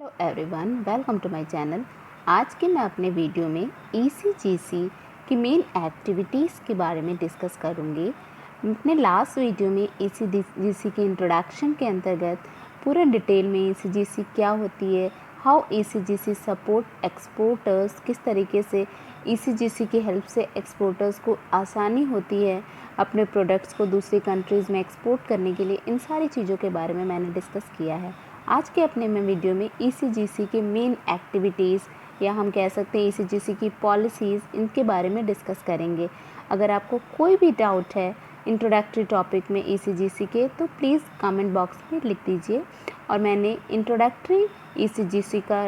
Hello everyone, welcome to my channel. आज के मैं अपने वीडियो में ईसीजीसी की मेन एक्टिविटीज़ के बारे में डिस्कस करूँगी। अपने लास्ट वीडियो में ईसीजीसी के इंट्रोडक्शन के अंतर्गत पूरा डिटेल में ईसीजीसी क्या होती है, हाउ ईसीजीसी सपोर्ट एक्सपोर्टर्स, किस तरीके से ईसीजीसी की हेल्प से एक्सपोर्टर्स को आसानी होती है अपने प्रोडक्ट्स को दूसरी कंट्रीज़ में एक्सपोर्ट करने के लिए, इन सारी चीज़ों के बारे में मैंने डिस्कस किया है। आज के अपने में वीडियो में ईसीजीसी के मेन एक्टिविटीज़ या हम कह सकते हैं ईसीजीसी की पॉलिसीज़, इनके बारे में डिस्कस करेंगे। अगर आपको कोई भी डाउट है इंट्रोडक्टरी टॉपिक में ईसीजीसी के, तो प्लीज़ कमेंट बॉक्स में लिख दीजिए। और मैंने इंट्रोडक्टरी ईसीजीसी का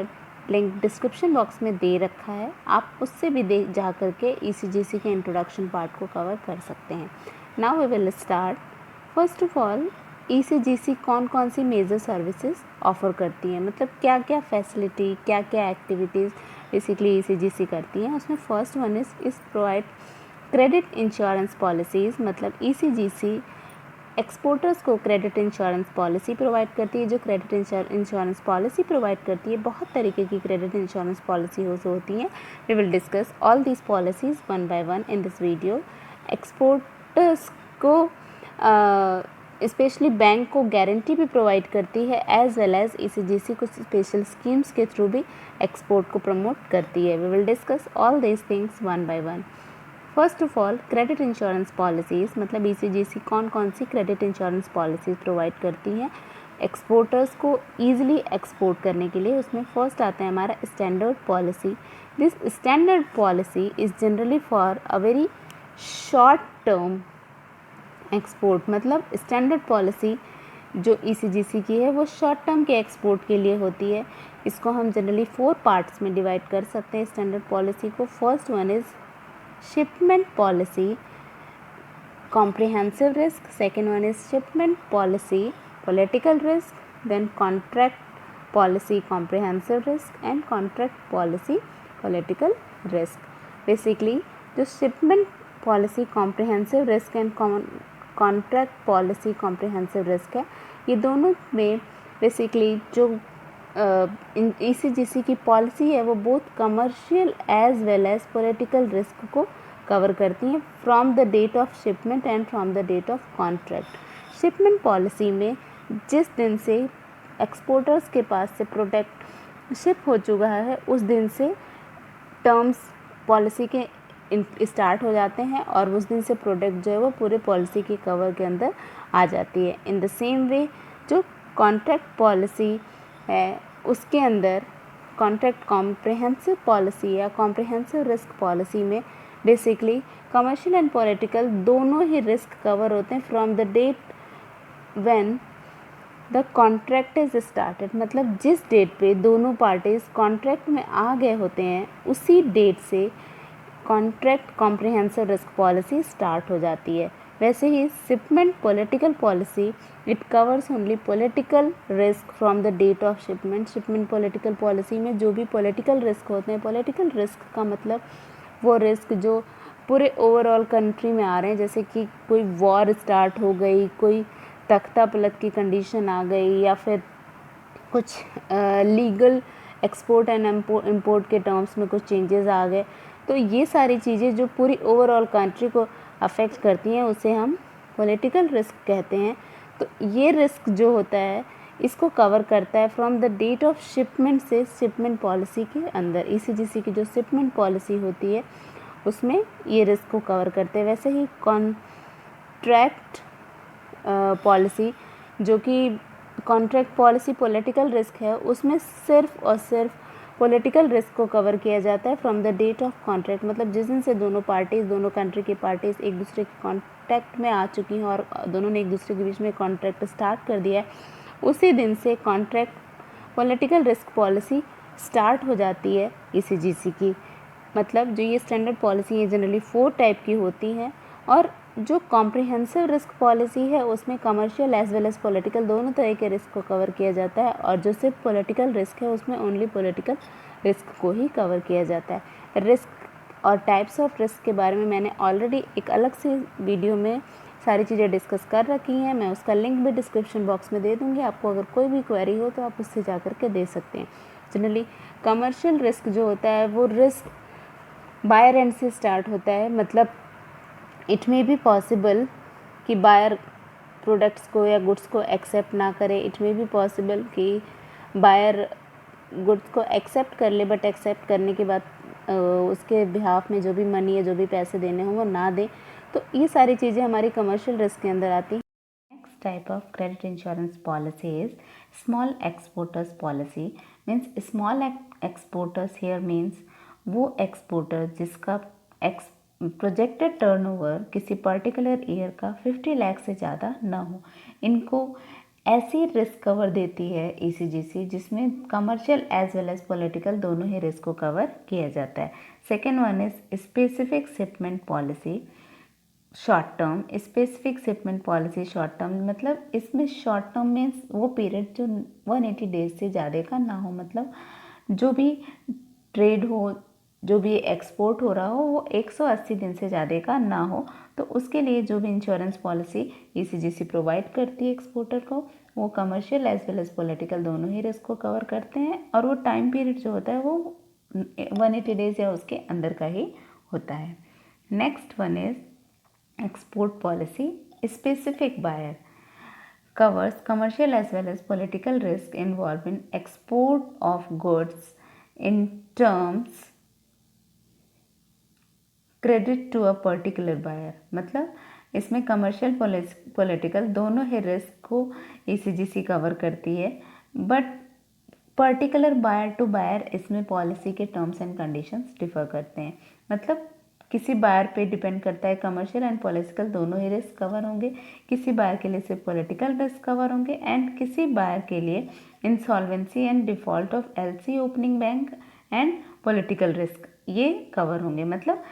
लिंक डिस्क्रिप्शन बॉक्स में दे रखा है, आप उससे भी जा करके ईसीजीसी के इंट्रोडक्शन पार्ट को कवर कर सकते हैं। Now we will start. First of all, ECGC कौन कौन सी मेजर सर्विसेज ऑफ़र करती है, मतलब क्या क्या फैसिलिटी, क्या क्या एक्टिविटीज़ बेसिकली ईसीजीसी करती हैं। उसमें first one is provide credit insurance policies. मतलब ईसीजीसी एक्सपोर्टर्स को क्रेडिट इंश्योरेंस पॉलिसी प्रोवाइड करती है। जो क्रेडिट इंश्योरेंस पॉलिसी प्रोवाइड करती है, बहुत तरीके की क्रेडिट इंश्योरेंस पॉलिसी होती हैं। We will discuss all these policies one by one in this video. Exporters को स्पेशली बैंक को गारंटी भी प्रोवाइड करती है, एज वेल एज ईसीजीसी कुछ स्पेशल स्कीम्स के थ्रू भी एक्सपोर्ट को प्रमोट करती है। We will discuss all these things one by one. First of all, credit insurance policies, मतलब ईसीजीसी कौन कौन सी क्रेडिट इंश्योरेंस पॉलिसीज़ प्रोवाइड करती हैं एक्सपोर्टर्स को ईजिली एक्सपोर्ट करने के लिए। उसमें फर्स्ट आता है हमारा standard policy. This standard policy is generally for a very short term export. मतलब स्टैंडर्ड पॉलिसी जो ईसीजीसी की है वो शॉर्ट टर्म के एक्सपोर्ट के लिए होती है। इसको हम जनरली 4 पार्ट्स में डिवाइड कर सकते हैं स्टैंडर्ड पॉलिसी को। First one is shipment policy, comprehensive risk. Second one is shipment policy, political risk, then contract policy, comprehensive risk, and contract policy, political risk. Basically जो shipment policy, comprehensive risk and contract policy, comprehensive risk है, ये दोनों में basically जो ECGC की policy है वो both commercial as well as political risk को कवर करती हैं from the date of shipment and from the date of contract. Shipment policy में जिस दिन से एक्सपोर्टर्स के पास से प्रोडक्ट शिप हो चुका है, उस दिन से टर्म्स पॉलिसी के स्टार्ट हो जाते हैं और उस दिन से प्रोडक्ट जो है वो पूरे पॉलिसी के कवर के अंदर आ जाती है। इन द सेम वे जो कॉन्ट्रैक्ट पॉलिसी है, उसके अंदर कॉन्ट्रैक्ट कॉम्प्रिहेंसिव पॉलिसी या कॉम्प्रिहेंसिव रिस्क पॉलिसी में बेसिकली कमर्शियल एंड पॉलिटिकल दोनों ही रिस्क कवर होते हैं from the date when the contract is started. मतलब जिस डेट पे दोनों पार्टीज कॉन्ट्रैक्ट में आ गए होते हैं, उसी डेट से contract comprehensive risk policy start हो जाती है। वैसे ही shipment political policy, it covers only political risk from the date of shipment. Shipment political policy में जो भी पॉलिटिकल रिस्क होते हैं, पॉलिटिकल रिस्क का मतलब वो रिस्क जो पूरे ओवरऑल कंट्री में आ रहे हैं, जैसे कि कोई वॉर स्टार्ट हो गई, कोई तख्ता पलट की कंडीशन आ गई, या फिर कुछ लीगल एक्सपोर्ट एंड इम्पोर्ट के टर्म्स में कुछ चेंजेस आ गए, तो ये सारी चीज़ें जो पूरी ओवरऑल कंट्री को अफेक्ट करती हैं, उसे हम पॉलिटिकल रिस्क कहते हैं। तो ये रिस्क जो होता है, इसको कवर करता है from the date of shipment से शिपमेंट पॉलिसी के अंदर। ईसीजीसी की जो शिपमेंट पॉलिसी होती है उसमें ये रिस्क को कवर करते हैं। वैसे ही कॉन्ट्रैक्ट पॉलिसी, जो कि कॉन्ट्रैक्ट पॉलिसी पॉलिटिकल रिस्क है, उसमें सिर्फ और सिर्फ पॉलिटिकल रिस्क को कवर किया जाता है from the date of contract. मतलब जिस दिन से दोनों कंट्री की पार्टीज एक दूसरे के कॉन्टैक्ट में आ चुकी हैं और दोनों ने एक दूसरे के बीच में कॉन्ट्रैक्ट स्टार्ट कर दिया है, उसी दिन से contract political risk policy start हो जाती है ईसीजीसी की। मतलब जो ये स्टैंडर्ड पॉलिसी है जनरली 4 टाइप की होती हैं, और जो कॉम्प्रिहेंसिव रिस्क पॉलिसी है उसमें commercial as well as political दोनों तरह के रिस्क को कवर किया जाता है, और जो सिर्फ पॉलिटिकल रिस्क है उसमें ओनली पॉलिटिकल रिस्क को ही कवर किया जाता है। रिस्क और टाइप्स ऑफ रिस्क के बारे में मैंने ऑलरेडी एक अलग से वीडियो में सारी चीज़ें डिस्कस कर रखी हैं, मैं उसका लिंक भी डिस्क्रिप्शन बॉक्स में दे दूँगी। आपको अगर कोई भी क्वेरी हो तो आप उससे जा कर के दे सकते हैं। जनरली कमर्शियल रिस्क जो होता है वो रिस्क बायर एंड से स्टार्ट होता है, मतलब इट मे बी पॉसिबल कि बायर प्रोडक्ट्स को या गुड्स को एक्सेप्ट ना करे, इट मे बी पॉसिबल कि बायर गुड्स को एक्सेप्ट कर ले, बट एक्सेप्ट करने के बाद उसके बिहाफ में जो भी मनी या जो भी पैसे देने हों वो ना दें। तो ये सारी चीज़ें हमारी कमर्शियल रिस्क के अंदर आती हैं। Next type of credit insurance policy is small exporters policy. Means small exporters here means वो एक्सपोर्टर जिसका प्रोजेक्टेड टर्नओवर किसी पर्टिकुलर ईयर का 50 लाख से ज़्यादा ना हो, इनको ऐसी रिस्क कवर देती है ईसीजीसी जिसमें commercial as well as political दोनों ही रिस्क को कवर किया जाता है। Second one is specific shipment policy short term. Specific shipment policy short term मतलब इसमें शॉर्ट टर्म मीन्स वो पीरियड जो 180 डेज से ज़्यादा का ना हो, मतलब जो भी ट्रेड हो, जो भी एक्सपोर्ट हो रहा हो वो 180 दिन से ज़्यादा का ना हो। तो उसके लिए जो भी इंश्योरेंस पॉलिसी ईसीजीसी प्रोवाइड करती है एक्सपोर्टर को, वो commercial as well as political दोनों ही रिस्क को कवर करते हैं, और वो टाइम पीरियड जो होता है वो 180 डेज या उसके अंदर का ही होता है। Next one is export policy specific buyer covers commercial as well as political risk involved in export of goods in terms credit to a particular buyer. मतलब इसमें कमर्शियल पॉलिटिकल दोनों ही रिस्क को ईसीजीसी कवर करती है, but particular buyer to buyer इसमें policy के terms and conditions differ करते हैं। मतलब किसी बायर पे डिपेंड करता है, कमर्शियल एंड पॉलिटिकल दोनों ही रिस्क कवर होंगे, किसी बायर के लिए सिर्फ पॉलिटिकल रिस्क कवर होंगे, एंड किसी बायर के लिए insolvency and default of LC opening bank and political risk ये कवर होंगे। मतलब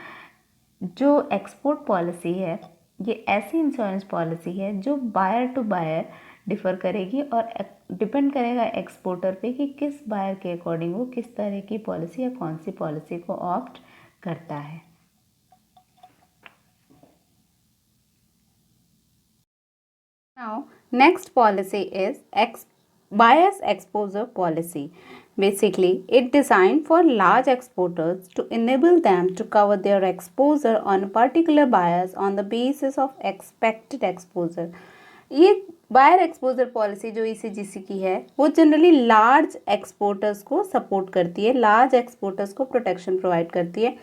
जो एक्सपोर्ट पॉलिसी है ये ऐसी इंश्योरेंस पॉलिसी है जो बायर टू बायर डिफ़र करेगी और डिपेंड करेगा एक्सपोर्टर पे कि किस बायर के अकॉर्डिंग वो किस तरह की पॉलिसी या कौन सी पॉलिसी को ऑप्ट करता है। Now next policy is buyer's exposure policy. Basically, it designed for large exporters to enable them to cover their exposure on particular buyers on the basis of expected exposure. ये buyer exposure policy जो ECGC की है वो generally large exporters को support करती है, large exporters को protection provide करती है,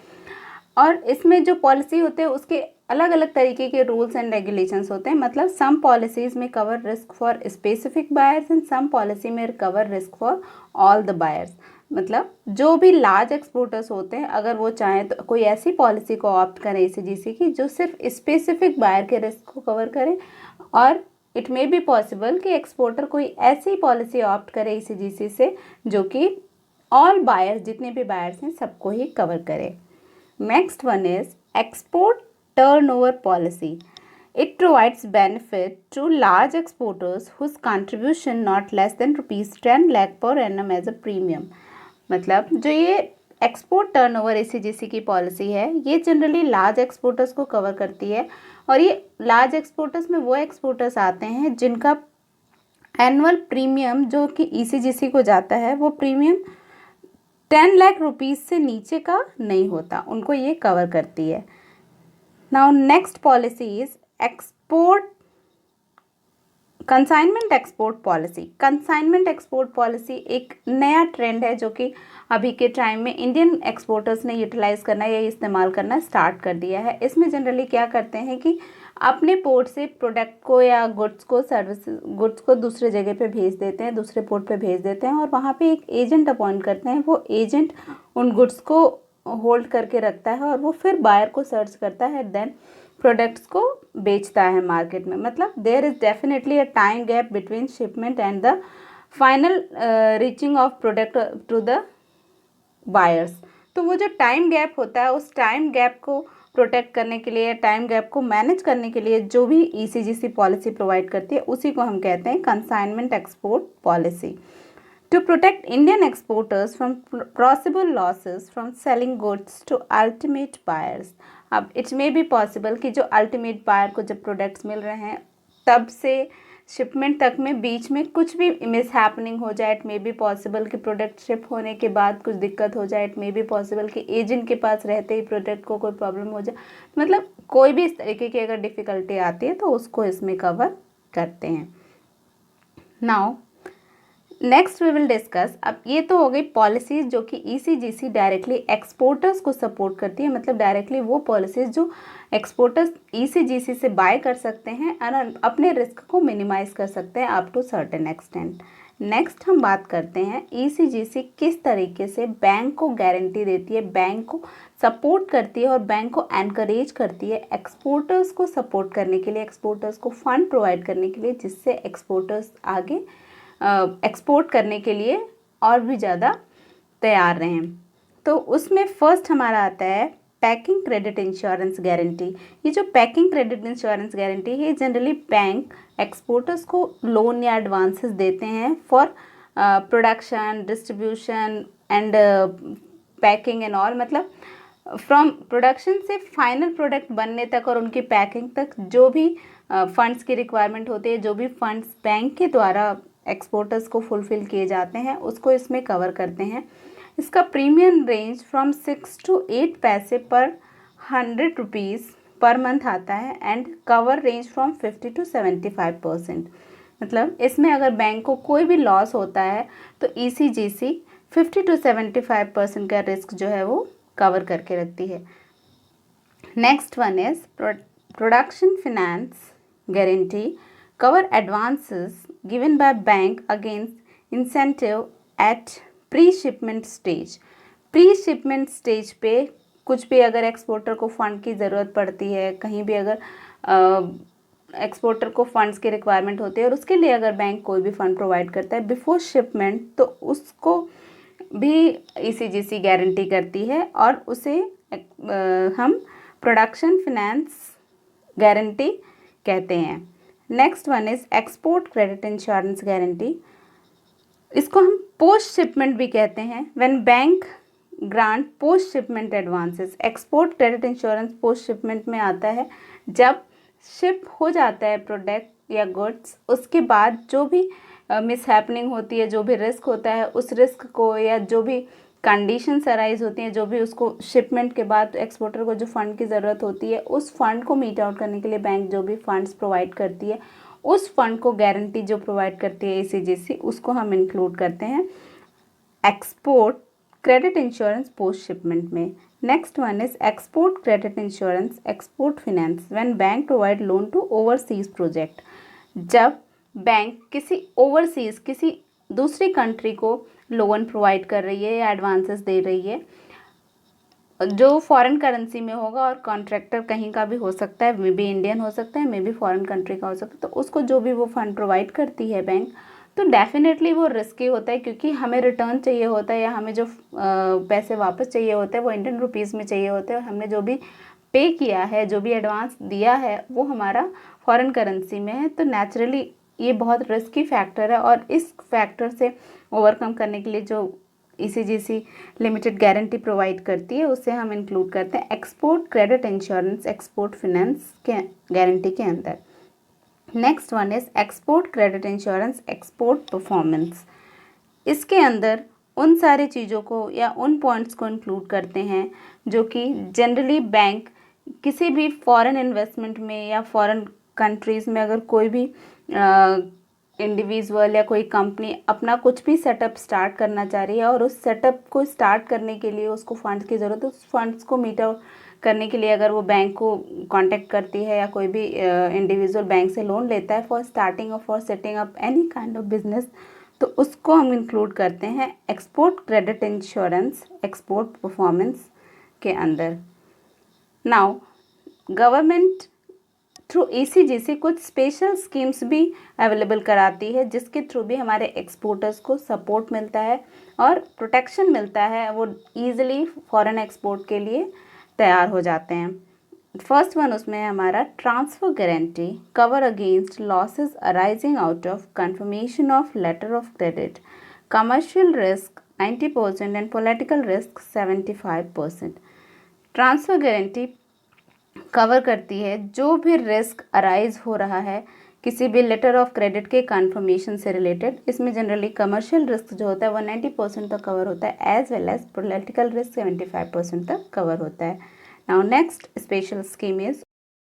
और इसमें जो पॉलिसी होते हैं उसके अलग अलग तरीके के रूल्स एंड रेगुलेशंस होते हैं। मतलब सम पॉलिसीज में cover risk for specific buyers and some policy में cover risk for all the buyers. मतलब जो भी लार्ज एक्सपोर्टर्स होते हैं अगर वो चाहें तो कोई ऐसी पॉलिसी को ऑप्ट करें ईसीजीसी की जो सिर्फ स्पेसिफिक बायर के रिस्क को कवर करे, और इट मे बी पॉसिबल कि एक्सपोर्टर कोई ऐसी पॉलिसी ऑप्ट करे ईसीजीसी से जो कि ऑल बायर्स, जितने भी बायर्स हैं सबको ही कवर करे। Next one is export turnover policy. It provides benefit to large exporters whose contribution not less than rupees 10 lakh per annum as a premium. मतलब जो ये एक्सपोर्ट टर्नओवर ईसीजीसी की policy है ये जनरली लार्ज एक्सपोर्टर्स को cover करती है, और ये लार्ज एक्सपोर्टर्स में वो एक्सपोर्टर्स आते हैं जिनका एनुअल प्रीमियम जो कि ईसीजीसी को जाता है वो प्रीमियम 10 लाख रुपीज़ से नीचे का नहीं होता, उनको ये कवर करती है। Now next policy is export consignment export policy. Consignment export policy एक नया ट्रेंड है जो कि अभी के टाइम में इंडियन एक्सपोर्टर्स ने यूटिलाइज करना या इस्तेमाल करना स्टार्ट कर दिया है। इसमें जनरली क्या करते हैं कि अपने पोर्ट से प्रोडक्ट को या गुड्स को दूसरे जगह पे भेज देते हैं, दूसरे पोर्ट पे भेज देते हैं, और वहाँ पे एक एजेंट अपॉइंट करते हैं। वो एजेंट उन गुड्स को होल्ड करके रखता है और वो फिर बायर को सर्च करता है, देन प्रोडक्ट्स को बेचता है मार्केट में। मतलब there is definitely a time gap between shipment and the final reaching of product to the buyers. तो वो जो टाइम गैप होता है उस टाइम गैप को प्रोटेक्ट करने के लिए, टाइम गैप को मैनेज करने के लिए जो भी ईसीजीसी पॉलिसी प्रोवाइड करती है उसी को हम कहते हैं consignment export policy. To protect Indian exporters from possible losses from selling goods to ultimate buyers, अब इट्स मे बी पॉसिबल कि जो अल्टीमेट बायर को जब प्रोडक्ट्स मिल रहे हैं तब से शिपमेंट तक में बीच में कुछ भी मिस हैपनिंग हो जाए, इट मे बी पॉसिबल कि प्रोडक्ट शिप होने के बाद कुछ दिक्कत हो जाए, इट मे बी पॉसिबल कि एजेंट के पास रहते ही प्रोडक्ट को कोई प्रॉब्लम हो जाए, मतलब कोई भी इस तरीके की अगर डिफ़िकल्टी आती है तो उसको इसमें कवर करते हैं। Now next we will discuss, अब ये तो हो गई पॉलिसीज जो कि ईसीजीसी डायरेक्टली एक्सपोर्टर्स को सपोर्ट करती है, मतलब डायरेक्टली वो पॉलिसीज जो एक्सपोर्टर्स ईसीजीसी से बाय कर सकते हैं और अपने रिस्क को मिनिमाइज कर सकते हैं up to certain extent. Next हम बात करते हैं ईसीजीसी किस तरीके से बैंक को गारंटी देती है, बैंक को सपोर्ट करती है और बैंक को एनकरेज करती है एक्सपोर्टर्स को सपोर्ट करने के लिए, एक्सपोर्टर्स को फंड प्रोवाइड करने के लिए, जिससे एक्सपोर्टर्स आगे एक्सपोर्ट करने के लिए और भी ज़्यादा तैयार रहें। तो उसमें फर्स्ट हमारा आता है पैकिंग क्रेडिट इंश्योरेंस गारंटी। ये जो पैकिंग क्रेडिट इंश्योरेंस गारंटी है, जनरली बैंक एक्सपोर्टर्स को लोन या एडवांसेस देते हैं for production, distribution and packing and all, मतलब फ्रॉम प्रोडक्शन से फाइनल प्रोडक्ट बनने तक और उनकी पैकिंग तक जो भी फंड्स की रिक्वायरमेंट होती है, जो भी फंड्स बैंक के द्वारा एक्सपोर्टर्स को फुलफ़िल किए जाते हैं उसको इसमें कवर करते हैं। इसका प्रीमियम रेंज फ्रॉम 6 to 8 पैसे पर 100 रुपीज़ पर मंथ आता है and cover range from 50 to 75%। मतलब इसमें अगर बैंक को कोई भी लॉस होता है तो ईसीजीसी 50 to 75% का रिस्क जो है वो कवर करके रखती है। Next one is production finance guarantee cover advances given by bank against incentive at pre-shipment stage। pre-shipment stage पे कुछ भी अगर एक्सपोर्टर को फ़ंड की ज़रूरत पड़ती है, कहीं भी अगर एक्सपोर्टर को फ़ंड्स की रिक्वायरमेंट होती है और उसके लिए अगर बैंक कोई भी फ़ंड प्रोवाइड करता है बिफोर शिपमेंट, तो उसको भी ईसीजीसी गारंटी करती है और उसे हम प्रोडक्शन फिनेंस गारंटी कहते हैं। Next one is export credit insurance guarantee. इसको हम पोस्ट शिपमेंट भी कहते हैं। When bank grant post shipment advances, export credit insurance post shipment में आता है जब शिप हो जाता है प्रोडक्ट या गुड्स, उसके बाद जो भी मिस हैपनिंग होती है, जो भी रिस्क होता है, उस रिस्क को या जो भी कंडीशंस अराइज होती हैं, जो भी उसको शिपमेंट के बाद एक्सपोर्टर को जो फ़ंड की ज़रूरत होती है, उस फंड को मीट आउट करने के लिए बैंक जो भी फंड्स प्रोवाइड करती है, उस फंड को गारंटी जो प्रोवाइड करती है ईसीजीसी, उसको हम इंक्लूड करते हैं export credit insurance post shipment में। Next one is export credit insurance export finance when bank provide loan to overseas project. जब बैंक किसी ओवरसीज, किसी दूसरी कंट्री को लोन प्रोवाइड कर रही है या एडवांसेस दे रही है, जो फॉरेन करेंसी में होगा और कॉन्ट्रैक्टर कहीं का भी हो सकता है, मे बी इंडियन हो सकता है, मे बी फॉरेन कंट्री का हो सकता है, तो उसको जो भी वो फंड प्रोवाइड करती है बैंक, तो डेफिनेटली वो रिस्की होता है क्योंकि हमें रिटर्न चाहिए होता है या हमें जो पैसे वापस चाहिए होते हैं वो इंडियन रुपीज़ में चाहिए होते हैं और हमने जो भी पे किया है, जो भी एडवांस दिया है, वो हमारा फॉरेन करेंसी में है। तो नेचुरली ये बहुत रिस्की फैक्टर है और इस फैक्टर से ओवरकम करने के लिए जो ईसीजीसी लिमिटेड गारंटी प्रोवाइड करती है उसे हम इंक्लूड करते हैं export credit insurance export finance के गारंटी के अंदर। Next one is export credit insurance export performance. इसके अंदर उन सारी चीज़ों को या उन पॉइंट्स को इंक्लूड करते हैं जो कि जनरली बैंक किसी भी फॉरेन इन्वेस्टमेंट में या फॉरेन कंट्रीज़ में अगर कोई भी इंडिविजुअल या कोई कंपनी अपना कुछ भी सेटअप स्टार्ट करना चाह रही है और उस सेटअप को स्टार्ट करने के लिए उसको फंड्स की ज़रूरत है, उस फंड्स को मीट आउट करने के लिए अगर वो बैंक को कांटेक्ट करती है या कोई भी इंडिविजुअल बैंक से लोन लेता है फॉर स्टार्टिंग और for setting up any kind of business, तो उसको हम इंक्लूड करते हैं export credit insurance export performance के अंदर। नाउ गवर्नमेंट थ्रू ईसीजीसी कुछ स्पेशल स्कीम्स भी अवेलेबल कराती है जिसके थ्रू भी हमारे एक्सपोर्टर्स को सपोर्ट मिलता है और प्रोटेक्शन मिलता है, वो ईजिली फॉरेन एक्सपोर्ट के लिए तैयार हो जाते हैं। फर्स्ट वन उसमें है हमारा transfer guarantee cover against losses arising out of confirmation of letter of credit, commercial risk 90% and political risk 75%। Transfer guarantee cover करती है जो भी रिस्क अराइज हो रहा है किसी भी लेटर ऑफ क्रेडिट के कन्फर्मेशन से रिलेटेड। इसमें जनरली कमर्शियल रिस्क जो होता है वो 90% तक कवर होता है, as well as political risk 75% तक कवर होता है। Now next special scheme is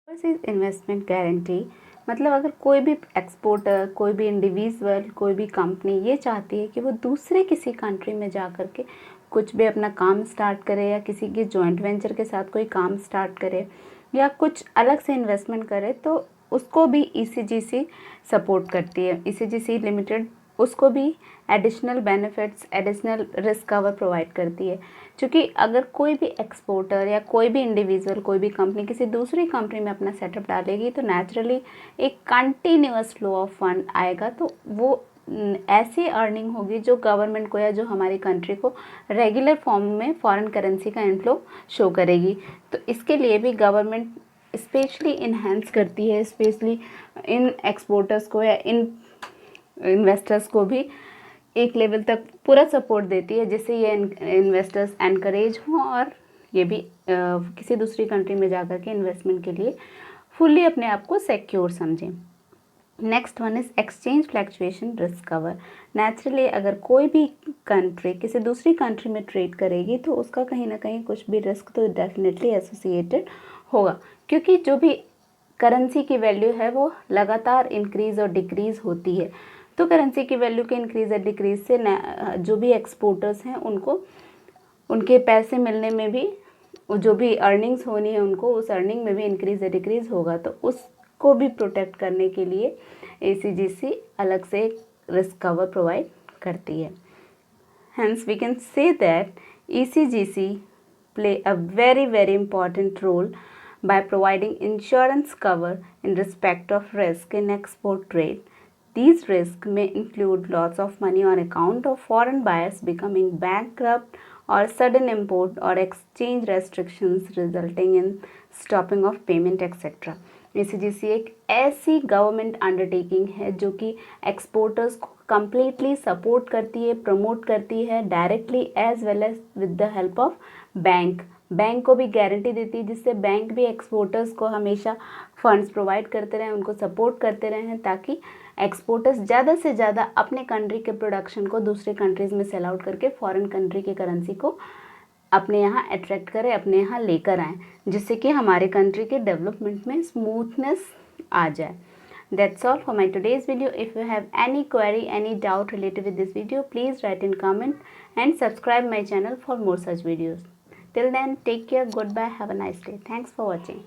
overseas investment guarantee. मतलब अगर कोई भी एक्सपोर्टर, कोई भी इंडिविजुअल, कोई भी कंपनी ये चाहती है कि वो दूसरे किसी कंट्री में जा कर के कुछ भी अपना काम स्टार्ट करे या किसी के जॉइंट वेंचर के साथ कोई काम स्टार्ट करे या कुछ अलग से इन्वेस्टमेंट करे, तो उसको भी ईसीजीसी सपोर्ट करती है। ईसीजीसी लिमिटेड उसको भी additional benefits, additional risk cover provide करती है। क्योंकि अगर कोई भी एक्सपोर्टर या कोई भी इंडिविजुअल, कोई भी कंपनी किसी दूसरी कंट्री में अपना सेटअप डालेगी तो नेचुरली एक कंटिन्यूअस फ्लो ऑफ फंड आएगा, तो वो ऐसी अर्निंग होगी जो गवर्नमेंट को या जो हमारी कंट्री को रेगुलर फॉर्म में फॉरेन करेंसी का इनफ्लो शो करेगी। तो इसके लिए भी गवर्नमेंट स्पेशली इन्हेंस करती है, स्पेशली इन एक्सपोर्टर्स को या इन इन्वेस्टर्स को भी एक लेवल तक पूरा सपोर्ट देती है, जिससे ये इन्वेस्टर्स एनकरेज हों और ये भी किसी दूसरी कंट्री में जाकर के इन्वेस्टमेंट के लिए फुल्ली अपने आप को सिक्योर समझें। Next one is exchange fluctuation risk cover. Naturally अगर कोई भी कंट्री किसी दूसरी कंट्री में ट्रेड करेगी तो उसका कहीं ना कहीं कुछ भी रिस्क तो डेफिनेटली एसोसिएटेड होगा, क्योंकि जो भी करेंसी की वैल्यू है वो लगातार इंक्रीज़ और डिक्रीज़ होती है। तो करेंसी की वैल्यू के इंक्रीज़ और डिक्रीज़ से जो भी एक्सपोर्टर्स हैं उनको उनके पैसे मिलने में भी, जो भी अर्निंग्स होनी है उनको उस अर्निंग में भी इंक्रीज़ या डिक्रीज़ होगा, तो उसको भी प्रोटेक्ट करने के लिए ईसीजीसी अलग से रिस्क कवर प्रोवाइड करती है। Hence we can say that ECGC play a very important role by providing insurance cover in respect of risk in export trade. These risks may include loss of money on account of foreign buyers becoming bankrupt or sudden import or exchange restrictions resulting in stopping of payment etc. ECGC एक ऐसी government undertaking है जो कि exporters को completely support करती है, promote करती है directly as well as with the help of bank को भी गारंटी देती है, जिससे बैंक भी एक्सपोर्टर्स को हमेशा फंड्स प्रोवाइड करते रहें, उनको सपोर्ट करते रहें, ताकि एक्सपोर्टर्स ज़्यादा से ज़्यादा अपने कंट्री के प्रोडक्शन को दूसरे कंट्रीज़ में सेल आउट करके फॉरेन कंट्री की करेंसी को अपने यहाँ अट्रैक्ट करें, अपने यहाँ लेकर आएँ, जिससे कि हमारे कंट्री के डेवलपमेंट में स्मूथनेस आ जाए। That's all for my today's video. If you have any query, any doubt related with this video, please write in comment and subscribe my channel for more such videos. Till then, take care, goodbye, have a nice day. Thanks for watching.